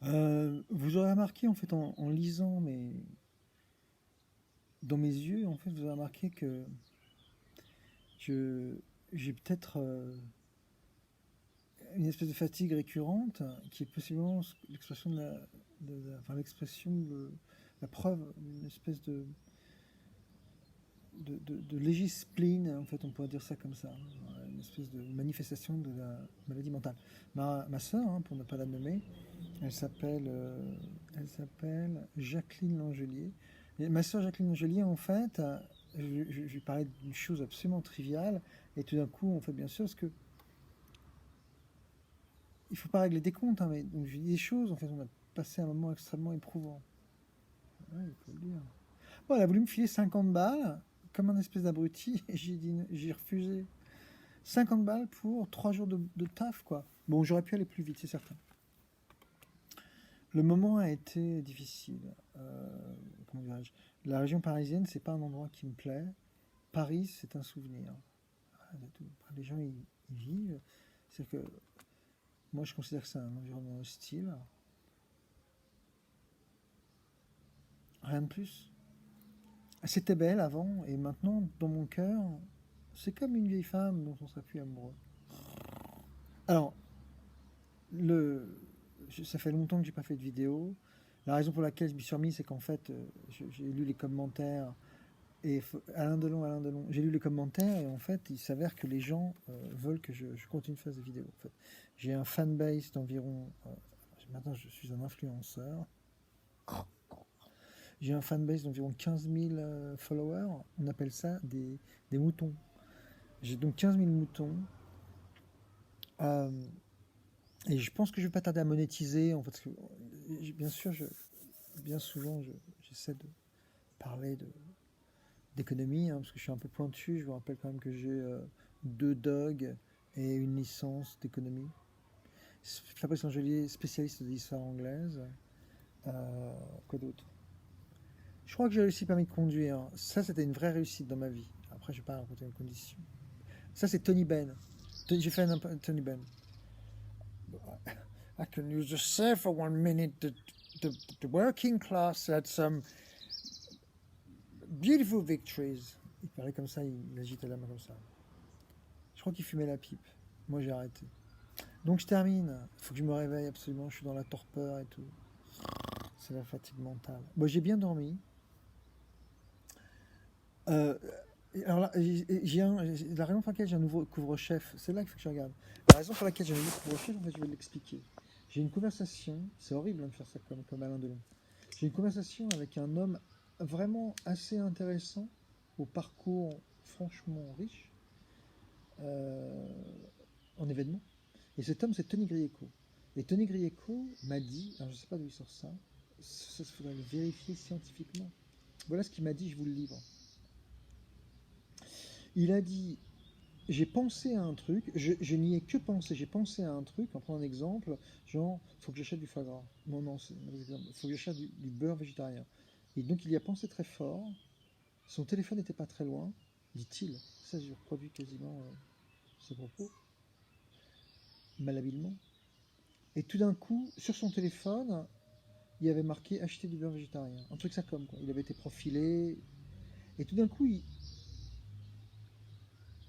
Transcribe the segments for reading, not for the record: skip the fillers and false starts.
Vous aurez remarqué, en fait, en lisant dans mes yeux, en fait, vous aurez remarqué que je, j'ai peut-être une espèce de fatigue récurrente qui est possiblement l'expression enfin, l'expression de la preuve d'une espèce de léger spleen, en fait, on pourrait dire ça comme ça, hein, une espèce de manifestation de la maladie mentale. Ma sœur, hein, pour ne pas la nommer, elle s'appelle, elle s'appelle Jacqueline Langelier. Et ma sœur Jacqueline Langelier, en fait, je lui parlais d'une chose absolument triviale, et tout d'un coup, en fait, bien sûr, parce que il faut pas régler des comptes, hein, mais donc, je lui dis des choses, en fait, on a passé un moment extrêmement éprouvant. Ouais, il faut le dire. Bon, elle a voulu me filer 50 balles, comme un espèce d'abruti, et j'ai refusé. 50 balles pour 3 jours de taf, quoi. Bon, j'aurais pu aller plus vite, c'est certain. Le moment a été difficile. Comment dirais-je? La région parisienne, c'est pas un endroit qui me plaît. Paris, c'est un souvenir. Voilà, les gens y vivent. C'est que moi, je considère que c'est un environnement hostile. Rien de plus. C'était belle avant, et maintenant, dans mon cœur, c'est comme une vieille femme dont on serait plus amoureux. Alors, le, ça fait longtemps que j'ai pas fait de vidéo. La raison pour laquelle je m'y suis remis, c'est qu'en fait, j'ai lu les commentaires. Et Alain Delon, j'ai lu les commentaires et en fait, il s'avère que les gens veulent que je continue de faire des vidéos. En fait, j'ai un fanbase d'environ. Maintenant, je suis un influenceur. J'ai un fanbase d'environ 15 000 followers. On appelle ça des moutons. J'ai donc 15 000 moutons. Euh, et je pense que je vais pas tarder à monétiser. En fait, parce que, bien sûr, bien souvent, j'essaie de parler d'économie, hein, parce que je suis un peu pointu. Je vous rappelle quand même que j'ai 2 dogs et une licence d'économie. Fabrice Angelier, spécialiste de l'histoire anglaise. Quoi d'autre? Je crois que j'ai réussi le permis de conduire. Ça, c'était une vraie réussite dans ma vie. Après, je ne vais pas raconter mes conditions. Ça, c'est Tony Benn. J'ai fait un Tony Benn. I can you just say for 1 minute the working class had some beautiful victories. Il parlait comme ça, il agitait la main comme ça. Je crois qu'il fumait la pipe. Moi, j'ai arrêté. Donc, je termine. Il faut que je me réveille absolument. Je suis dans la torpeur et tout. C'est la fatigue mentale. Bon, j'ai bien dormi. Euh, alors là, la raison pour laquelle j'ai un nouveau couvre-chef, c'est là qu'il faut que je regarde. La raison pour laquelle j'ai un nouveau couvre-chef, en fait, je vais l'expliquer. J'ai une conversation, c'est horrible hein, de faire ça comme Alain Delon. J'ai une conversation avec un homme vraiment assez intéressant, au parcours franchement riche, euh, en événements. Et cet homme, c'est Tony Grieco. Et Tony Grieco m'a dit, alors je ne sais pas d'où il sort ça, il faudrait le vérifier scientifiquement. Voilà ce qu'il m'a dit, je vous le livre. Il a dit, j'ai pensé à un truc, je n'y ai que pensé, j'ai pensé à un truc, en prenant un exemple, genre, il faut que j'achète du foie gras. Non, non, c'est un mauvais exemple. Il faut que j'achète du beurre végétarien. Et donc il y a pensé très fort, son téléphone n'était pas très loin, dit-il. Ça, je reproduis quasiment ses propos, malhabilement. Et tout d'un coup, sur son téléphone, il y avait marqué acheter du beurre végétarien. Un truc ça comme quoi. Il avait été profilé. Et tout d'un coup,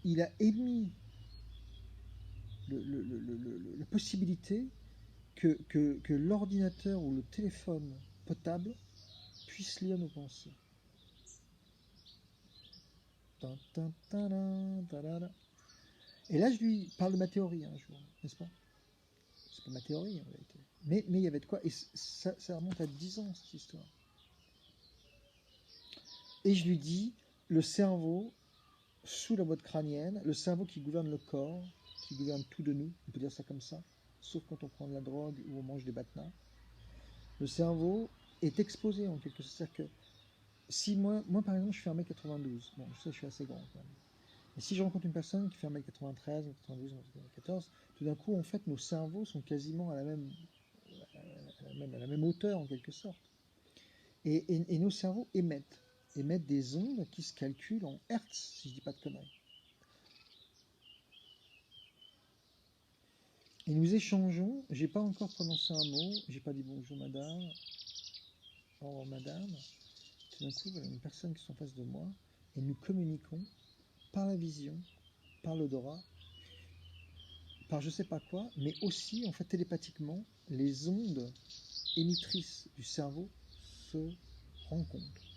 il a émis la possibilité que l'ordinateur ou le téléphone potable puisse lire nos pensées. Et là, je lui parle de ma théorie un jour, n'est-ce pas? C'est pas ma théorie en réalité. Mais il y avait de quoi. Et ça remonte à 10 ans, cette histoire. Et je lui dis, le cerveau, sous la boîte crânienne, le cerveau qui gouverne le corps, qui gouverne tout de nous, on peut dire ça comme ça, sauf quand on prend de la drogue ou on mange des batnas, le cerveau est exposé en quelque sorte. C'est-à-dire que si moi par exemple, je fais 1m92, bon, ça je suis assez grand quand même. Et si je rencontre une personne qui fait 1m93, 1m92, 1m14, tout d'un coup, en fait, nos cerveaux sont quasiment à la même hauteur en quelque sorte. Et nos cerveaux émettent des ondes qui se calculent en hertz, si je ne dis pas de conneries. Et nous échangeons, j'ai pas encore prononcé un mot, j'ai pas dit bonjour madame, au revoir madame. Tout d'un coup, voilà une personne qui est en face de moi, et nous communiquons par la vision, par l'odorat, par je sais pas quoi, mais aussi en fait télépathiquement, les ondes émettrices du cerveau se rencontrent.